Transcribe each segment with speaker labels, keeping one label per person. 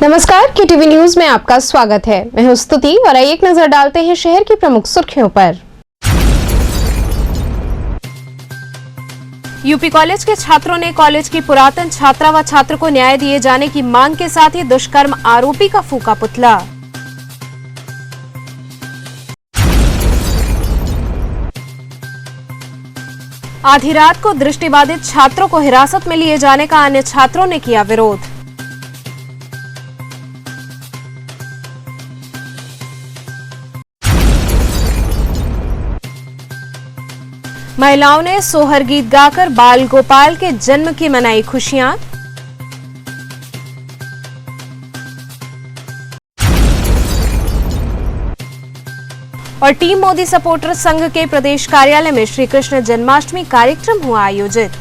Speaker 1: नमस्कार, KTV news में आपका स्वागत है। मैं हूं स्तुति और आइए एक नजर डालते हैं शहर की प्रमुख सुर्खियों पर। यूपी कॉलेज के छात्रों ने कॉलेज की पुरातन छात्रा व छात्र को न्याय दिए जाने की मांग के साथ ही दुष्कर्म आरोपी का फूका पुतला। आधी रात को दृष्टिबाधित छात्रों को हिरासत में लिए जाने का अन्य छात्रों ने किया विरोध। महिलाओं ने सोहर गीत गाकर बाल गोपाल के जन्म की मनाई खुशियां। और टीम मोदी सपोर्टर संघ के प्रदेश कार्यालय में श्री कृष्ण जन्माष्टमी कार्यक्रम हुआ आयोजित।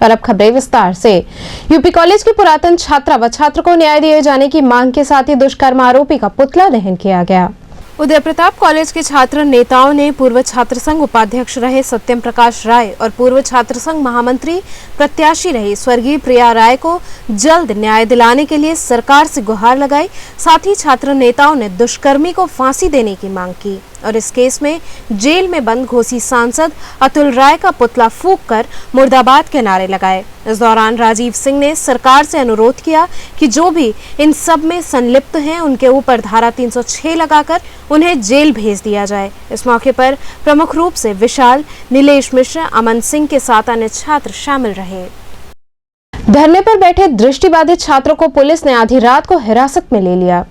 Speaker 1: और अब खबरें विस्तार से। यूपी कॉलेज की पुरातन छात्रा व छात्र को न्याय दिए जाने की मांग के साथ ही दुष्कर्म आरोपी का पुतला दहन किया गया। उदय प्रताप कॉलेज के छात्र नेताओं ने पूर्व छात्र संघ उपाध्यक्ष रहे सत्यम प्रकाश राय और पूर्व छात्र संघ महामंत्री प्रत्याशी रही स्वर्गीय प्रिया राय को जल्द न्याय दिलाने के लिए सरकार से गुहार लगाई। साथ ही छात्र नेताओं ने दुष्कर्मी को फांसी देने की मांग की और इस केस में जेल में बंद घोसी सांसद अतुल राय का पुतला फूंक कर मुर्दाबाद के नारे लगाए। इस दौरान राजीव सिंह ने सरकार से अनुरोध किया कि जो भी इन सब में संलिप्त हैं उनके ऊपर धारा 306 लगाकर उन्हें जेल भेज दिया जाए। इस मौके पर प्रमुख रूप से विशाल, नीलेश मिश्र, अमन सिंह के साथ अन्य छात्र शामिल रहे। धरने पर बैठे दृष्टिबाधित छात्रों को पुलिस ने आधी रात को हिरासत में ले लिया।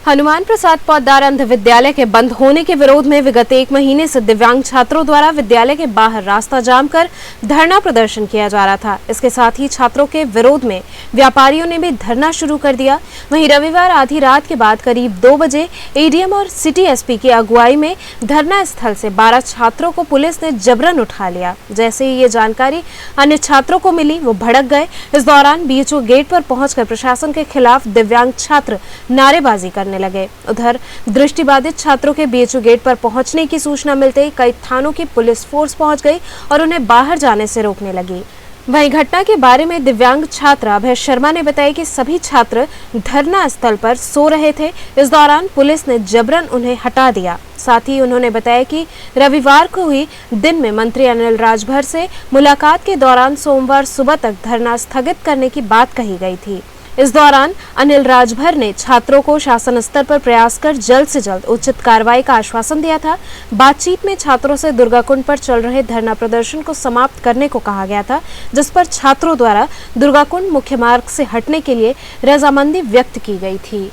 Speaker 1: हनुमान प्रसाद पौद्दार अंध विद्यालय के बंद होने के विरोध में विगत 1 महीने से दिव्यांग छात्रों द्वारा विद्यालय के बाहर रास्ता जाम कर धरना प्रदर्शन किया जा रहा था। इसके साथ ही छात्रों के विरोध में व्यापारियों ने भी धरना शुरू कर दिया। वहीं रविवार आधी रात के बाद करीब 2 बजे एडीएम और सिटी एसपी की अगुवाई में धरना स्थल से 12 छात्रों को पुलिस ने जबरन उठा लिया। जैसे ही ये जानकारी अन्य छात्रों को मिली वो भड़क गए। इस दौरान बीएचओ गेट पर पहुंचकर प्रशासन के खिलाफ दिव्यांग छात्र नारेबाजी करने लगे। उधर दृष्टिबाधित छात्रों के बीएचओ गेट पर पहुंचने की सूचना मिलते ही कई थानों की पुलिस फोर्स पहुंच गई और उन्हें बाहर जाने से रोकने लगी। वहीं घटना के बारे में दिव्यांग छात्र अभय शर्मा ने बताया कि सभी छात्र धरना स्थल पर सो रहे थे। इस दौरान पुलिस ने जबरन उन्हें हटा दिया। साथ ही उन्होंने बताया कि रविवार को ही दिन में मंत्री अनिल राजभर से मुलाकात के दौरान सोमवार सुबह तक धरना स्थगित करने की बात कही गई थी। इस दौरान अनिल राजभर ने छात्रों को शासन स्तर पर प्रयास कर जल्द से जल्द उचित कार्रवाई का आश्वासन दिया था। बातचीत में छात्रों से दुर्गाकुंड पर चल रहे धरना प्रदर्शन को समाप्त करने को कहा गया था, जिस पर छात्रों द्वारा दुर्गाकुंड मुख्य मार्ग से हटने के लिए रजामंदी व्यक्त की गई थी।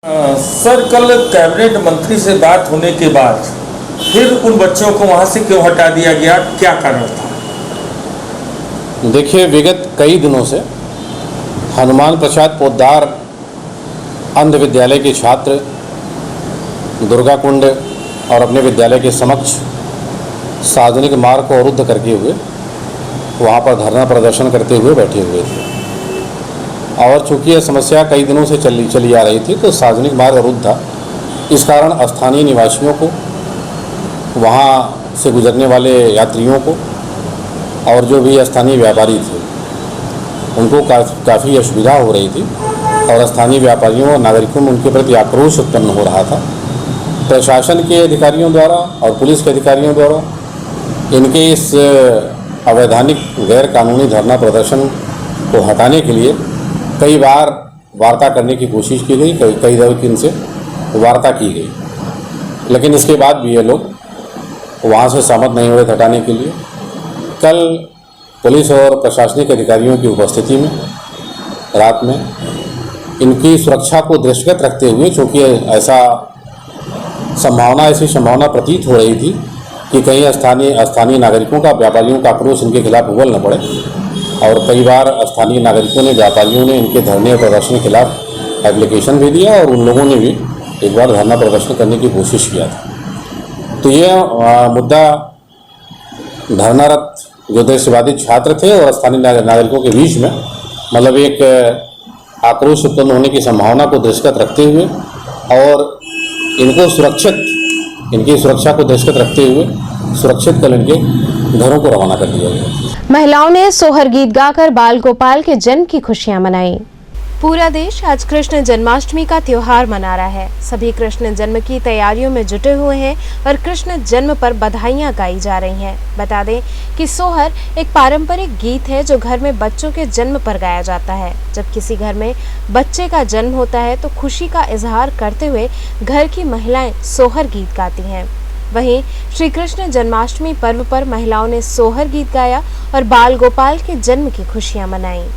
Speaker 2: सर, कल कैबिनेट मंत्री से बात होने के बाद फिर उन बच्चों को वहां से क्यों हटा दिया गया, क्या कारण था?
Speaker 3: देखिए, विगत कई दिनों से हनुमान प्रसाद पोद्दार अंध विद्यालय के छात्र दुर्गाकुंड और अपने विद्यालय के समक्ष सार्वजनिक मार्ग को अवरुद्ध करके हुए वहाँ पर धरना प्रदर्शन करते हुए बैठे हुए थे। और चूँकि यह समस्या कई दिनों से चली आ रही थी तो सार्वजनिक मार्ग अवरुद्ध था। इस कारण स्थानीय निवासियों को, वहाँ से गुजरने वाले यात्रियों को और जो भी स्थानीय व्यापारी थे उनको काफ़ी असुविधा हो रही थी और स्थानीय व्यापारियों और नागरिकों में उनके प्रति आक्रोश उत्पन्न हो रहा था। प्रशासन के अधिकारियों द्वारा और पुलिस के अधिकारियों द्वारा इनके इस अवैधानिक गैर कानूनी धरना प्रदर्शन को हटाने के लिए कई बार वार्ता करने की कोशिश की गई, कई दफ़े इनसे वार्ता की गई, लेकिन इसके बाद भी ये लोग वहाँ से सहमत नहीं हुए हटाने के लिए। कल पुलिस और प्रशासनिक अधिकारियों की उपस्थिति में रात में इनकी सुरक्षा को दृष्टिगत रखते हुए, चूँकि ऐसी संभावना प्रतीत हो रही थी कि कहीं स्थानीय नागरिकों का, व्यापारियों का आक्रोश इनके खिलाफ उगल न पड़े, और कई बार स्थानीय नागरिकों ने, व्यापारियों ने इनके धरने और प्रदर्शन के खिलाफ एप्लीकेशन भी दिया और उन लोगों ने भी एक बार धरना प्रदर्शन करने की कोशिश किया था। तो ये मुद्दा धरनारत जो दृष्टिबाधित छात्र थे और स्थानीय नागरिकों के बीच में मतलब एक आक्रोश उत्पन्न होने की संभावना को दृष्टिगत रखते हुए और इनकी सुरक्षा को दृष्टिगत रखते हुए सुरक्षित कल इनके घरों को रवाना कर दिया गया।
Speaker 1: महिलाओं ने सोहर गीत गाकर बाल गोपाल के जन्म की खुशियां मनाई। पूरा देश आज कृष्ण जन्माष्टमी का त्योहार मना रहा है। सभी कृष्ण जन्म की तैयारियों में जुटे हुए हैं और कृष्ण जन्म पर बधाइयां गाई जा रही हैं। बता दें कि सोहर एक पारंपरिक गीत है जो घर में बच्चों के जन्म पर गाया जाता है। जब किसी घर में बच्चे का जन्म होता है तो खुशी का इजहार करते हुए घर की महिलाएं सोहर गीत गाती हैं। वहीं श्री कृष्ण जन्माष्टमी पर्व पर महिलाओं ने सोहर गीत गाया और बाल गोपाल के जन्म की खुशियां मनाई।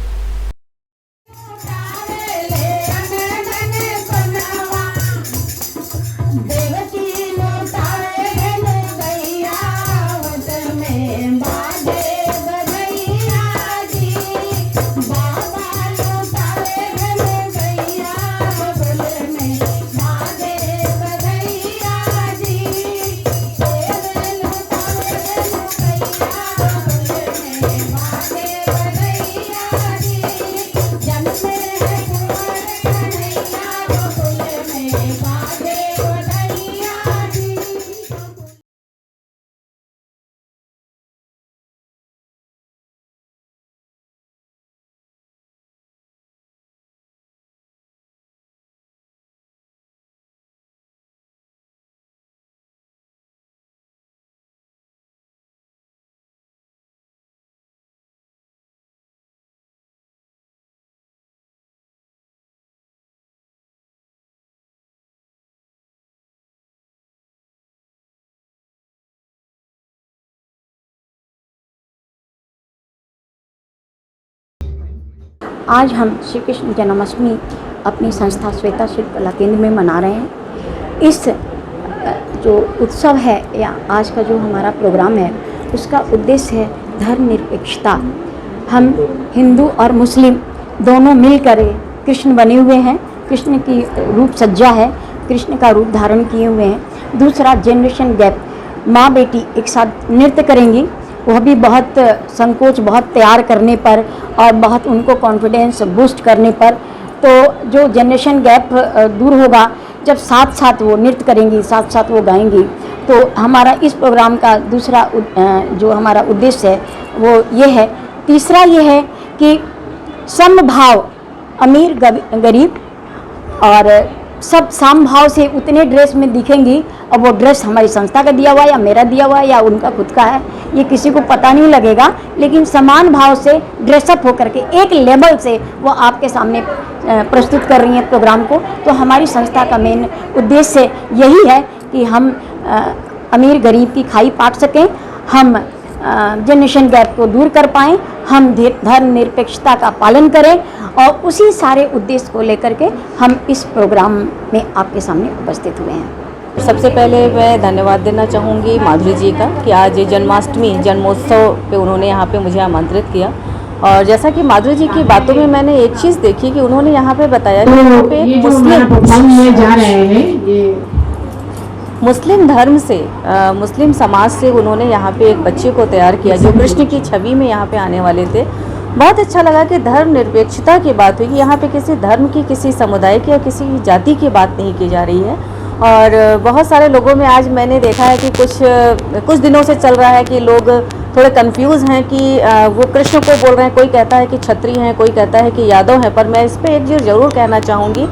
Speaker 4: आज हम श्री कृष्ण जन्माष्टमी अपनी संस्था श्वेता शिल्प कला केंद्र में मना रहे हैं। इस जो उत्सव है या आज का जो हमारा प्रोग्राम है उसका उद्देश्य है धर्मनिरपेक्षता। हम हिंदू और मुस्लिम दोनों मिलकर कृष्ण बने हुए हैं। कृष्ण की रूप सज्जा है, कृष्ण का रूप धारण किए हुए हैं। दूसरा जनरेशन गैप, माँ बेटी एक साथ नृत्य करेंगी, वह भी बहुत संकोच, बहुत तैयार करने पर और बहुत उनको कॉन्फिडेंस बूस्ट करने पर। तो जो जनरेशन गैप दूर होगा जब साथ साथ वो नृत्य करेंगी, साथ साथ वो गाएंगी। तो हमारा इस प्रोग्राम का दूसरा जो हमारा उद्देश्य है वो ये है। तीसरा ये है कि समभाव, अमीर गरीब और सब समभाव से उतने ड्रेस में दिखेंगी। और वो ड्रेस हमारी संस्था का दिया हुआ या मेरा दिया हुआ या उनका खुद का है, ये किसी को पता नहीं लगेगा, लेकिन समान भाव से ड्रेसअप होकर के एक लेवल से वो आपके सामने प्रस्तुत कर रही हैं प्रोग्राम को। तो हमारी संस्था का मेन उद्देश्य यही है कि हम अमीर गरीब की खाई पाट सकें, हम जनरेशन गैप को दूर कर पाएँ, हम धर्मनिरपेक्षता का पालन करें और उसी सारे उद्देश्य को लेकर के हम इस प्रोग्राम में आपके सामने उपस्थित हुए हैं।
Speaker 5: सबसे पहले मैं धन्यवाद देना चाहूँगी माधुरी जी का कि आज जन्माष्टमी जन्मोत्सव पे उन्होंने यहाँ पे मुझे आमंत्रित किया। और जैसा कि माधुरी जी की बातों में मैंने एक चीज़ देखी कि उन्होंने यहाँ पे बताया कि यहाँ पे मुस्लिम धर्म से मुस्लिम समाज से उन्होंने यहाँ पे एक बच्चे को तैयार किया जो कृष्ण की छवि में यहाँ पे आने वाले थे। बहुत अच्छा लगा कि धर्मनिरपेक्षता की बात हुई कि यहाँ पे किसी धर्म की, किसी समुदाय की या किसी जाति की बात नहीं की जा रही है। और बहुत सारे लोगों में आज मैंने देखा है कि कुछ दिनों से चल रहा है कि लोग थोड़े कंफ्यूज हैं कि वो कृष्ण को बोल रहे हैं। कोई कहता है कि क्षत्रिय हैं, कोई कहता है कि यादव हैं। पर मैं इस पर एक चीज़ ज़रूर कहना चाहूँगी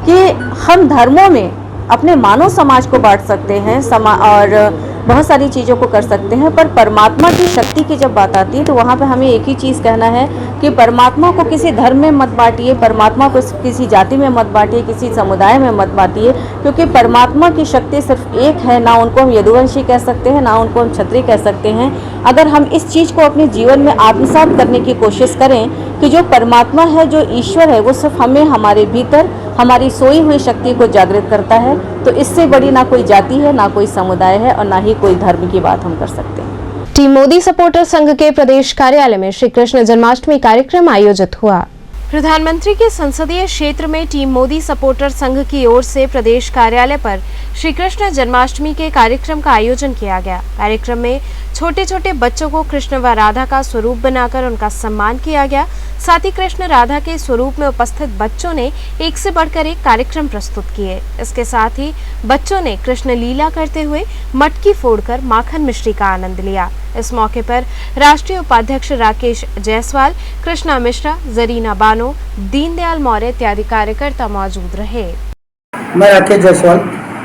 Speaker 5: कि हम धर्मों में अपने मानव समाज को बांट सकते हैं और बहुत सारी चीज़ों को कर सकते हैं, पर परमात्मा की शक्ति की जब बात आती है तो वहाँ पे हमें एक ही चीज़ कहना है कि परमात्मा को किसी धर्म में मत बांटिए, परमात्मा को किसी जाति में मत बांटिए, किसी समुदाय में मत बांटिए, क्योंकि परमात्मा की शक्ति सिर्फ एक है। ना उनको हम यदुवंशी कह सकते हैं, ना उनको हम क्षत्रिय कह सकते हैं। अगर हम इस चीज़ को अपने जीवन में आत्मसात करने की कोशिश करें कि जो परमात्मा है, जो ईश्वर है, वो सिर्फ हमें हमारे भीतर हमारी सोई हुई शक्ति को जागृत करता है, तो इससे बड़ी ना कोई जाति है, ना कोई समुदाय है और ना ही कोई धर्म की बात हम कर सकते हैं।
Speaker 1: टीम मोदी सपोर्टर संघ के प्रदेश कार्यालय में श्री कृष्ण जन्माष्टमी कार्यक्रम आयोजित हुआ। प्रधानमंत्री के संसदीय क्षेत्र में टीम मोदी सपोर्टर संघ की ओर से प्रदेश कार्यालय पर श्री कृष्ण जन्माष्टमी के कार्यक्रम का आयोजन किया गया। कार्यक्रम में छोटे छोटे बच्चों को कृष्ण व राधा का स्वरूप बनाकर उनका सम्मान किया गया। साथ ही कृष्ण राधा के स्वरूप में उपस्थित बच्चों ने एक से बढ़कर एक कार्यक्रम प्रस्तुत किए। इसके साथ ही बच्चों ने कृष्ण लीला करते हुए मटकी फोड़कर माखन मिश्री का आनंद लिया। इस मौके पर राष्ट्रीय उपाध्यक्ष राकेश जायसवाल, कृष्णा मिश्रा, जरीना बानो, दीनदयाल मौर्य इत्यादि कार्यकर्ता मौजूद रहे।
Speaker 6: मैं राकेश जायसवाल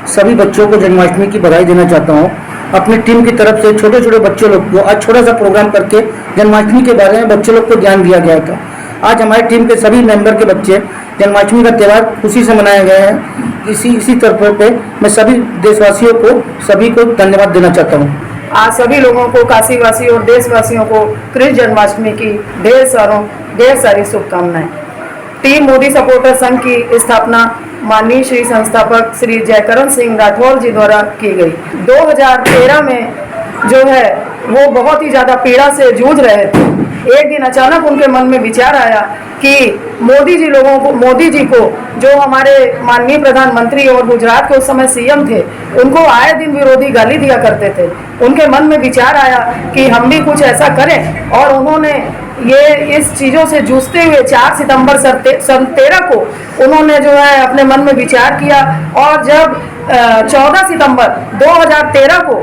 Speaker 6: सभी बच्चों को जन्माष्टमी की बधाई देना चाहता हूँ। अपनी टीम की तरफ से छोटे छोटे बच्चे लोग को आज छोटा सा प्रोग्राम करके जन्माष्टमी के बारे में बच्चे लोग को ज्ञान दिया गया था। आज हमारी टीम के सभी मेंबर के बच्चे जन्माष्टमी का त्यौहार खुशी से मनाए गए हैं। इसी तरह पे मैं सभी देशवासियों को सभी को धन्यवाद देना चाहता हूँ।
Speaker 7: आज सभी लोगों को, काशीवासियों और देशवासियों को कृष्ण जन्माष्टमी की ढेर सारी शुभकामनाएं। टीम मोदी सपोर्टर संघ की स्थापना माननीय श्री संस्थापक श्री जयकरण सिंह राठौर जी द्वारा की गई। 2013 में जो है वो बहुत ही ज़्यादा पीड़ा से जूझ रहे थे। एक दिन अचानक उनके मन में विचार आया कि मोदी जी को जो हमारे माननीय प्रधानमंत्री और गुजरात के उस समय सीएम थे, उनको आए दिन विरोधी गाली दिया करते थे। उनके मन में विचार आया कि हम भी कुछ ऐसा करें, और उन्होंने इस चीज़ों से जूझते हुए 4 सितंबर सन 13 को उन्होंने जो है अपने मन में विचार किया। और जब 14 सितंबर 2013 को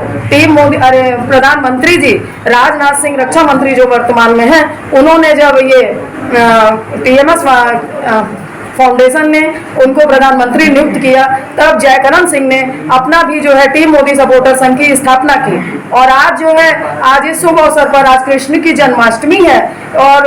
Speaker 7: प्रधानमंत्री जी राजनाथ सिंह, रक्षा मंत्री जो वर्तमान में हैं, उन्होंने जब ये TMS फाउंडेशन ने उनको प्रधानमंत्री नियुक्त किया, तब जयकरण सिंह ने अपना भी जो है टीम मोदी सपोर्टर संघ की स्थापना की। और आज जो है आज इस शुभ अवसर पर आज कृष्ण की जन्माष्टमी है, और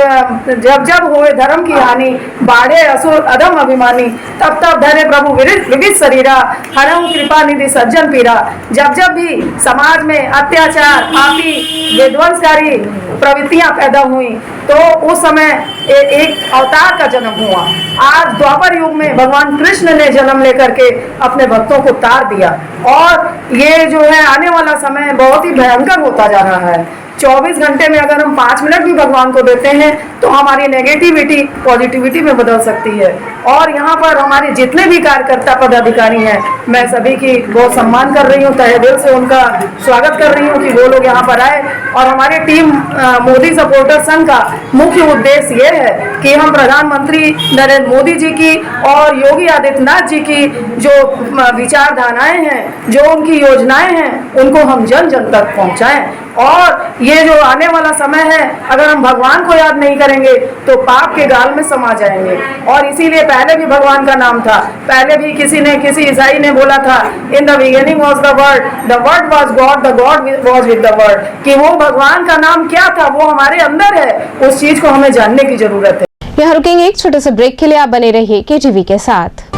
Speaker 7: जब होए धर्म की हानि, बाढ़े असुर अधम अभिमानी, तब धरे प्रभु विविध शरीरा, हरहु कृपा निधि सज्जन पीरा। जब भी समाज में अत्याचार, पापी, विध्वंसकारी प्रवृत्तियां पैदा हुई, तो उस समय एक अवतार का जन्म हुआ। आज द्वापर युग में भगवान कृष्ण ने जन्म लेकर के अपने भक्तों को तार दिया, और ये जो है आने वाला समय बहुत ही भयंकर होता जा रहा है। 24 घंटे में अगर हम 5 मिनट भी भगवान को देते हैं तो हमारी नेगेटिविटी पॉजिटिविटी में बदल सकती है। और यहाँ पर हमारे जितने भी कार्यकर्ता पदाधिकारी हैं, मैं सभी की बहुत सम्मान कर रही हूँ, तहे दिल से उनका स्वागत कर रही हूँ कि वो लोग यहाँ पर आए। और हमारी टीम मोदी सपोर्टर संघ का मुख्य उद्देश्य ये है कि हम प्रधानमंत्री नरेंद्र मोदी जी की और योगी आदित्यनाथ जी की जो विचारधाराएं हैं, जो उनकी योजनाएं हैं, उनको हम जन जन तक पहुँचाएँ। और ये जो आने वाला समय है, अगर हम भगवान को याद नहीं करेंगे तो पाप के गाल में समा जाएंगे। और इसीलिए पहले भी भगवान का नाम था, पहले भी किसी ईसाई ने बोला था, in the beginning was the word was God, the God was with the word, कि वो भगवान का नाम क्या था, वो हमारे अंदर है। उस चीज को हमें जानने की जरूरत है।
Speaker 1: यहाँ रुकेंगे एक छोटे से ब्रेक के लिए। आप बने रहिए KTV के साथ।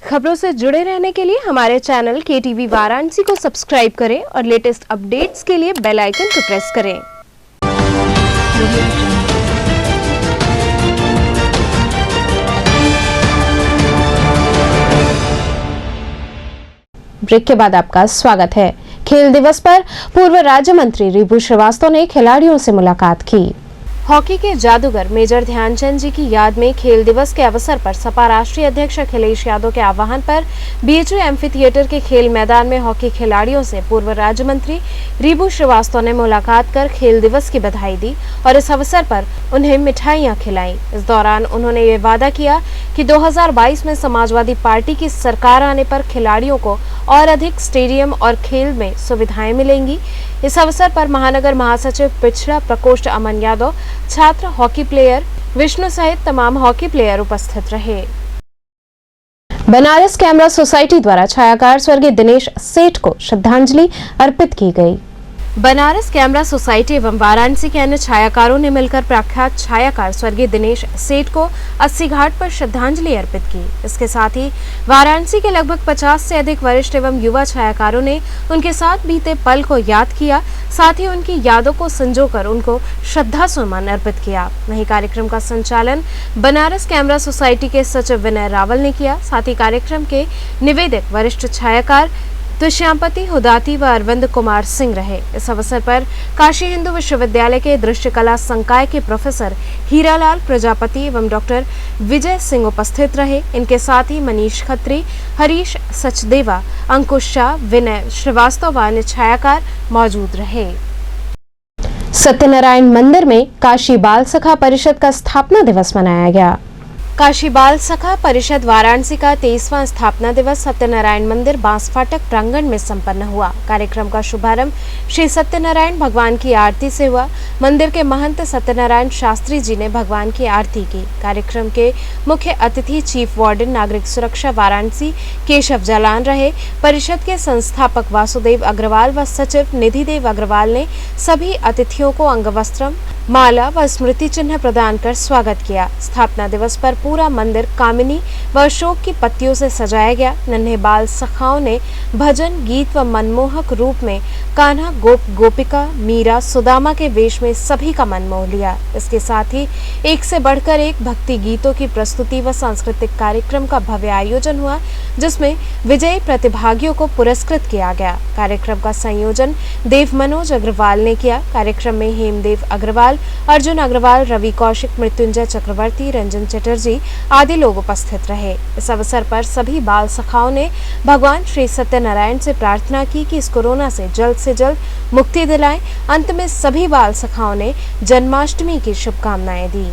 Speaker 1: खबरों से जुड़े रहने के लिए हमारे चैनल KTV वाराणसी को सब्सक्राइब करें और लेटेस्ट अपडेट्स के लिए बेल आइकन को प्रेस करें। ब्रेक के बाद आपका स्वागत है। खेल दिवस पर पूर्व राज्य मंत्री रिबू श्रीवास्तव ने खिलाड़ियों से मुलाकात की। हॉकी के जादूगर मेजर ध्यानचंद जी की याद में खेल दिवस के अवसर पर सपा राष्ट्रीय अध्यक्ष अखिलेश यादव के आह्वान पर BHU एम्फी थिएटर के खेल मैदान में हॉकी खिलाड़ियों से पूर्व राज्य मंत्री रिबू श्रीवास्तव ने मुलाकात कर खेल दिवस की बधाई दी और इस अवसर पर उन्हें मिठाइयां खिलाईं। इस दौरान उन्होंने ये वादा किया कि 2022 में समाजवादी पार्टी की सरकार आने पर खिलाड़ियों को और अधिक स्टेडियम और खेल में सुविधाएं मिलेंगी। इस अवसर पर महानगर महासचिव पिछड़ा प्रकोष्ठ अमन यादव, छात्र हॉकी प्लेयर विष्णु सहित तमाम हॉकी प्लेयर उपस्थित रहे। बनारस कैमरा सोसाइटी द्वारा छायाकार स्वर्गीय दिनेश सेठ को श्रद्धांजलि अर्पित की गई। बनारस कैमरा सोसाइटी एवं वाराणसी के अन्य छायाकारों ने मिलकर प्रख्यात छायाकार स्वर्गीय दिनेश सेठ को 80 घाट पर श्रद्धांजलि अर्पित की। इसके साथ ही वाराणसी के लगभग 50 से अधिक वरिष्ठ एवं युवा छायाकारों ने उनके साथ बीते पल को याद किया, साथ ही उनकी यादों को संजोकर उनको श्रद्धा सुमन अर्पित किया। वहीं कार्यक्रम का संचालन बनारस कैमरा सोसाइटी के सचिव विनय रावल ने किया। साथ ही कार्यक्रम के निवेदक वरिष्ठ छायाकार तो श्यामपति हुदाती व अरविंद कुमार सिंह रहे। इस अवसर पर काशी हिंदू विश्वविद्यालय के दृश्य कला संकाय के प्रोफेसर हीरालाल प्रजापति एवं डॉक्टर विजय सिंह उपस्थित रहे। इनके साथ ही मनीष खत्री, हरीश सचदेवा, अंकुश शाह, विनय श्रीवास्तव व अन्य छायाकार मौजूद रहे। सत्यनारायण मंदिर में काशी बाल सखा परिषद का स्थापना दिवस मनाया गया। काशी बाल सखा परिषद वाराणसी का 23वां स्थापना दिवस सत्यनारायण मंदिर बांस फाटक प्रांगण में संपन्न हुआ। कार्यक्रम का शुभारंभ श्री सत्यनारायण भगवान की आरती से हुआ। मंदिर के महंत सत्यनारायण शास्त्री जी ने भगवान की आरती की। कार्यक्रम के मुख्य अतिथि चीफ वार्डन नागरिक सुरक्षा वाराणसी केशव जालान रहे। परिषद के संस्थापक वासुदेव अग्रवाल व सचिव निधि देव अग्रवाल ने सभी अतिथियों को अंगवस्त्रम, माला व स्मृति चिन्ह प्रदान कर स्वागत किया। स्थापना दिवस पर पूरा मंदिर कामिनी व अशोक की पत्तियों से सजाया गया। नन्हे बाल सखाओं ने भजन, गीत व मनमोहक रूप में कान्हा, गोपिका, मीरा, सुदामा के वेश में सभी का मन मोह लिया। इसके साथ ही एक से बढ़कर एक भक्ति गीतों की प्रस्तुति व सांस्कृतिक कार्यक्रम का भव्य आयोजन हुआ, जिसमें विजयी प्रतिभागियों को पुरस्कृत किया गया। कार्यक्रम का संयोजन देव मनोज अग्रवाल ने किया। कार्यक्रम में हेमदेव अग्रवाल, अर्जुन अग्रवाल, रवि कौशिक, मृत्युंजय चक्रवर्ती, रंजन चटर्जी आदि लोग उपस्थित रहे। इस अवसर पर सभी बाल सखाओं ने भगवान श्री सत्यनारायण से प्रार्थना की कि इस कोरोना से जल्द मुक्ति दिलाएं। अंत में सभी बाल सखाओं ने जन्माष्टमी की शुभकामनाएं दी।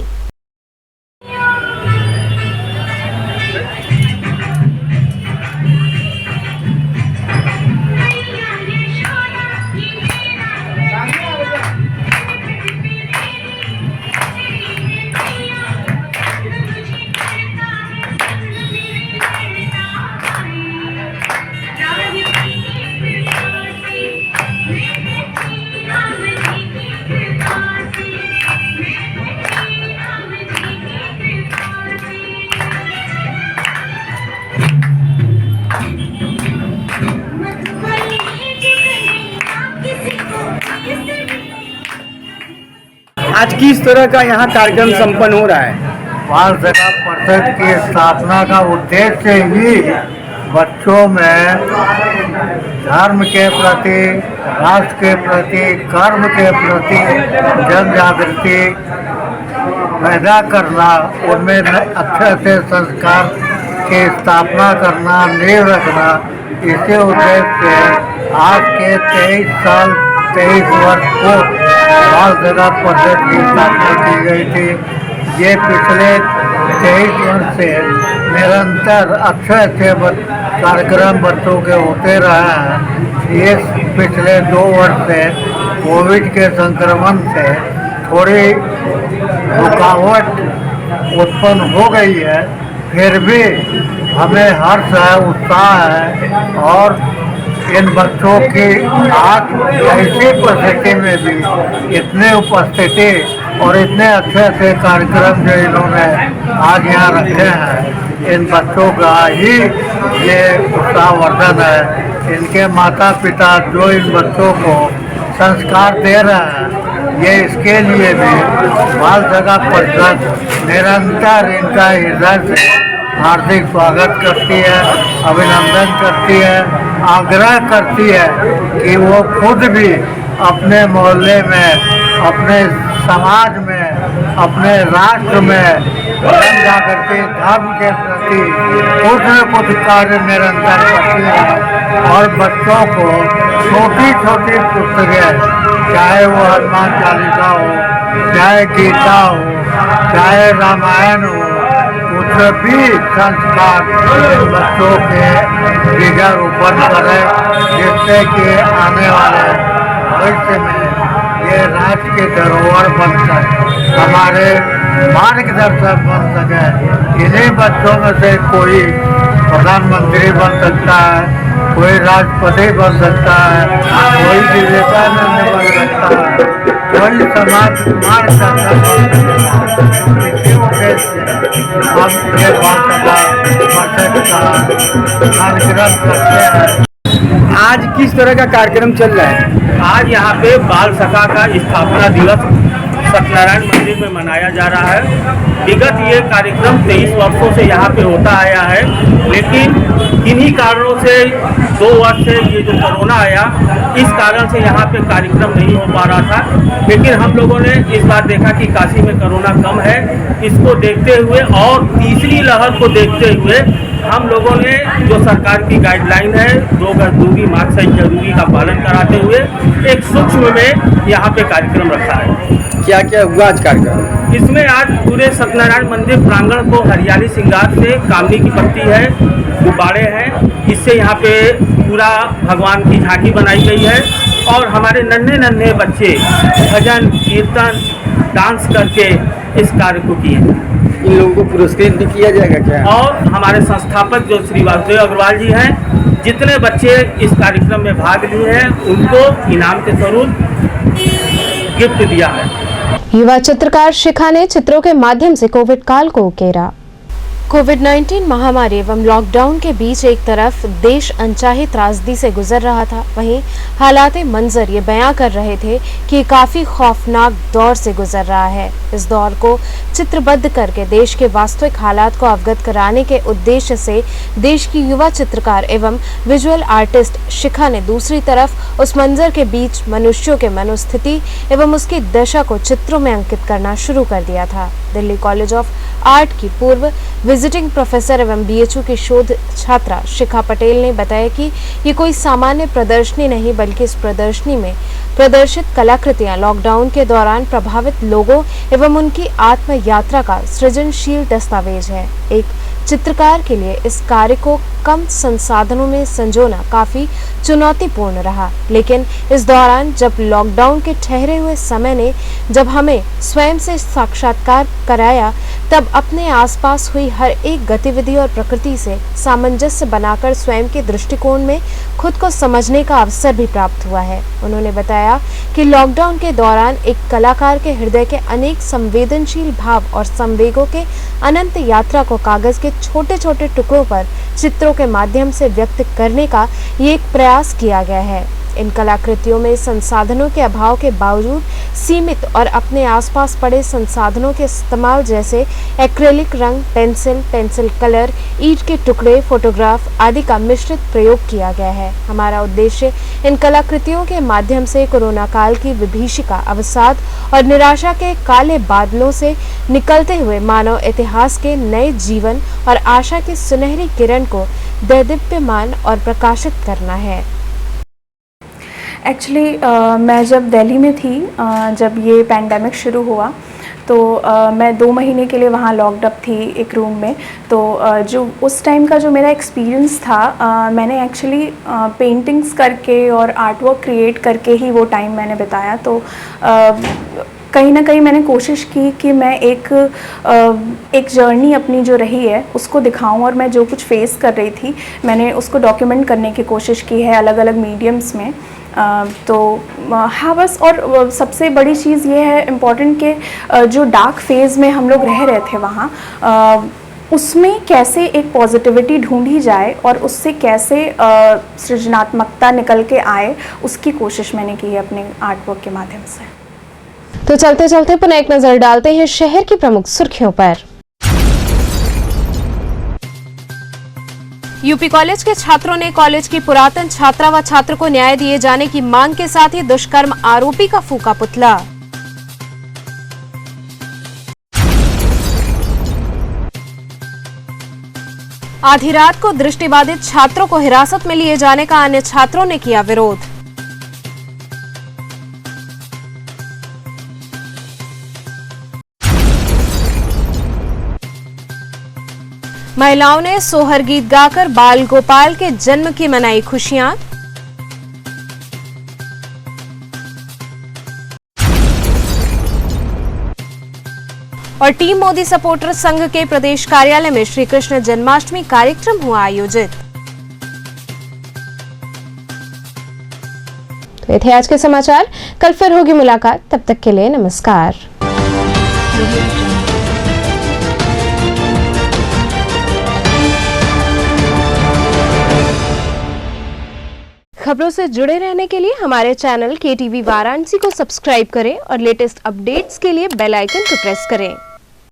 Speaker 6: आज किस तरह का यहाँ कार्यक्रम संपन्न हो रहा है?
Speaker 8: बाल सखा परिषद की स्थापना का उद्देश्य ही बच्चों में धर्म के प्रति, राष्ट्र के प्रति, कर्म के प्रति जन जागृति पैदा करना, उनमें अच्छे संस्कार की स्थापना करना, नींव रखना। इसी उद्देश्य से आज के 23 वर्ष को बाल सखा परिषद की स्थापना की गई थी। ये पिछले 23 वर्ष से निरंतर अच्छे कार्यक्रम बच्चों के होते रहे हैं। ये पिछले 2 वर्ष से कोविड के संक्रमण से थोड़ी रुकावट उत्पन्न हो गई है, फिर भी हमें हर्ष है, उत्साह है और इन बच्चों की आज ऐसी परिस्थिति में भी इतने उपस्थिति और इतने अच्छे कार्यक्रम जो इन्होंने आज यहाँ रखे हैं, इन बच्चों का ही ये उत्साहवर्धन है। इनके माता पिता जो इन बच्चों को संस्कार दे रहे हैं, ये इसके लिए भी बाल सखा परिषद निरंतर इनका हृदय से हार्दिक स्वागत करती है, अभिनंदन करती है, आग्रह करती है कि वो खुद भी अपने मोहल्ले में, अपने समाज में, अपने राष्ट्र में जन जागृति, धर्म के प्रति कुछ न कुछ कार्य निरंतर करती है और बच्चों को छोटी छोटी पुस्तकें, चाहे वो हनुमान चालीसा हो, चाहे गीता हो, चाहे रामायण हो, कुछ भी संस्कार बच्चों के जिगर उत्पन्न करें, जिससे कि आने वाले भविष्य में ये राष्ट्र की धरोहर बन सके, हमारे मार्गदर्शक बन सके। इन्हीं बच्चों में से कोई प्रधानमंत्री बन सकता है, कोई राष्ट्रपति बन सकता है, कोई विवेकानंद बन सकता है, कोई समाज सुधार कर सकता है। इसी उद्देश्य से हम ये बाल सखा परिषद का कार्यक्रम करते हैं।
Speaker 6: आज किस तरह का कार्यक्रम चल रहा है?
Speaker 9: आज यहाँ पे बाल सखा का स्थापना दिवस सत्यनारायण मंदिर में मनाया जा रहा है। विगत ये कार्यक्रम 23 वर्षों से यहाँ पे होता आया है, लेकिन किन्हीं कारणों से 2 वर्ष से ये जो कोरोना आया, इस कारण से यहाँ पे कार्यक्रम नहीं हो पा रहा था। लेकिन हम लोगों ने इस बार देखा कि काशी में कोरोना कम है, इसको देखते हुए और तीसरी लहर को देखते हुए हम लोगों ने जो सरकार की गाइडलाइन है 2 गज दूरी, मास्क है जरूरी का पालन कराते हुए एक सूक्ष्म में यहाँ पे कार्यक्रम रखा है।
Speaker 10: क्या क्या हुआ आज कार्यक्रम?
Speaker 9: इसमें आज पूरे सत्यनारायण मंदिर प्रांगण को हरियाली श्रृंगार से, कामनी की पत्ती है, गुब्बारे हैं, इससे यहाँ पे पूरा भगवान की झांकी बनाई गई है और हमारे नन्हे नन्हे बच्चे भजन कीर्तन डांस करके इस कार्य को किए।
Speaker 10: इन लोगों को पुरस्कृत भी किया जाएगा क्या?
Speaker 9: और हमारे संस्थापक जो श्री वासुदेव अग्रवाल जी हैं, जितने बच्चे इस कार्यक्रम में भाग लिए हैं उनको इनाम के स्वरूप गिफ्ट दिया है।
Speaker 1: युवा चित्रकार शिखा ने चित्रों के माध्यम से कोविड काल को उकेरा। कोविड-19 महामारी एवं लॉकडाउन के बीच एक तरफ देश अनचाही त्रासदी से गुजर रहा था, वहीं हालात मंजर ये बयां कर रहे थे कि काफी खौफनाक दौर से गुजर रहा है। इस दौर को चित्रबद्ध करके देश के वास्तविक हालात को अवगत कराने के उद्देश्य से देश की युवा चित्रकार एवं विजुअल आर्टिस्ट शिखा ने दूसरी तरफ उस मंजर के बीच मनुष्यों के मनोस्थिति एवं उसकी दशा को चित्रों में अंकित करना शुरू कर दिया था। दिल्ली कॉलेज ऑफ आर्ट की पूर्व विजिटिंग प्रोफेसर एवं बीएचयू की शोध छात्रा शिखा पटेल ने बताया कि ये कोई सामान्य प्रदर्शनी नहीं, बल्कि इस प्रदर्शनी में प्रदर्शित कलाकृतियां लॉकडाउन के दौरान प्रभावित लोगों एवं उनकी आत्म यात्रा का सृजनशील दस्तावेज है। एक चित्रकार के लिए इस कार्य को कम संसाधनों में संजोना काफी चुनौतीपूर्ण रहा, लेकिन इस दौरान जब लॉकडाउन के ठहरे हुए समय ने जब हमें स्वयं से साक्षात्कार कराया, तब अपने आसपास हुई हर एक गतिविधि और प्रकृति से सामंजस्य बनाकर स्वयं के दृष्टिकोण में खुद को समझने का अवसर भी प्राप्त हुआ है। उन्होंने बताया कि लॉकडाउन के दौरान एक कलाकार के हृदय के अनेक संवेदनशील भाव और संवेगों के अनंत यात्रा को कागज के छोटे छोटे टुकड़ों पर चित्रों के माध्यम से व्यक्त करने का ये एक प्रयास किया गया है। इन कलाकृतियों में संसाधनों के अभाव के बावजूद सीमित और अपने आसपास पड़े संसाधनों के इस्तेमाल जैसे एक्रेलिक रंग, पेंसिल कलर, ईंट के टुकड़े, फोटोग्राफ आदि का मिश्रित प्रयोग किया गया है। हमारा उद्देश्य इन कलाकृतियों के माध्यम से कोरोना काल की विभीषिका, अवसाद और निराशा के काले बादलों से निकलते हुए मानव इतिहास के नए जीवन और आशा की सुनहरी किरण को दैदीप्यमान और प्रकाशित करना है।
Speaker 11: एक्चुअली मैं जब दिल्ली में थी, जब ये पैंडेमिक शुरू हुआ, तो मैं 2 महीने के लिए वहाँ लॉक्ड अप थी एक रूम में। तो जो उस टाइम का जो मेरा एक्सपीरियंस था, मैंने एक्चुअली पेंटिंग्स करके और आर्ट वर्क क्रिएट करके ही वो टाइम मैंने बिताया। तो कहीं ना कहीं मैंने कोशिश की कि मैं एक जर्नी अपनी जो रही है उसको दिखाऊं, और मैं जो कुछ फेस कर रही थी मैंने उसको डॉक्यूमेंट करने की कोशिश की है अलग अलग मीडियम्स में। तो हाँ बस, और सबसे बड़ी चीज़ ये है इम्पॉर्टेंट कि जो डार्क फेज़ में हम लोग रह रहे थे वहाँ, उसमें कैसे एक पॉजिटिविटी ढूंढी जाए और उससे कैसे सृजनात्मकता निकल के आए, उसकी कोशिश मैंने की है अपने आर्ट वर्क के माध्यम से।
Speaker 1: तो चलते चलते पुनः एक नजर डालते हैं शहर की प्रमुख सुर्खियों पर। यूपी कॉलेज के छात्रों ने कॉलेज की पुरातन छात्रा व छात्र को न्याय दिए जाने की मांग के साथ ही दुष्कर्म आरोपी का फूंका पुतला। आधी रात को दृष्टिबाधित छात्रों को हिरासत में लिए जाने का अन्य छात्रों ने किया विरोध। महिलाओं ने सोहर गीत गाकर बाल गोपाल के जन्म की मनाई खुशियां। और टीम मोदी सपोर्टर संघ के प्रदेश कार्यालय में श्री कृष्ण जन्माष्टमी कार्यक्रम हुआ आयोजित। तो ये थे आज के समाचार, कल फिर होगी मुलाकात, तब तक के लिए नमस्कार। खबरों से जुड़े रहने के लिए हमारे चैनल KTV वाराणसी को सब्सक्राइब करें और लेटेस्ट अपडेट्स के लिए बेल आइकन को प्रेस करें।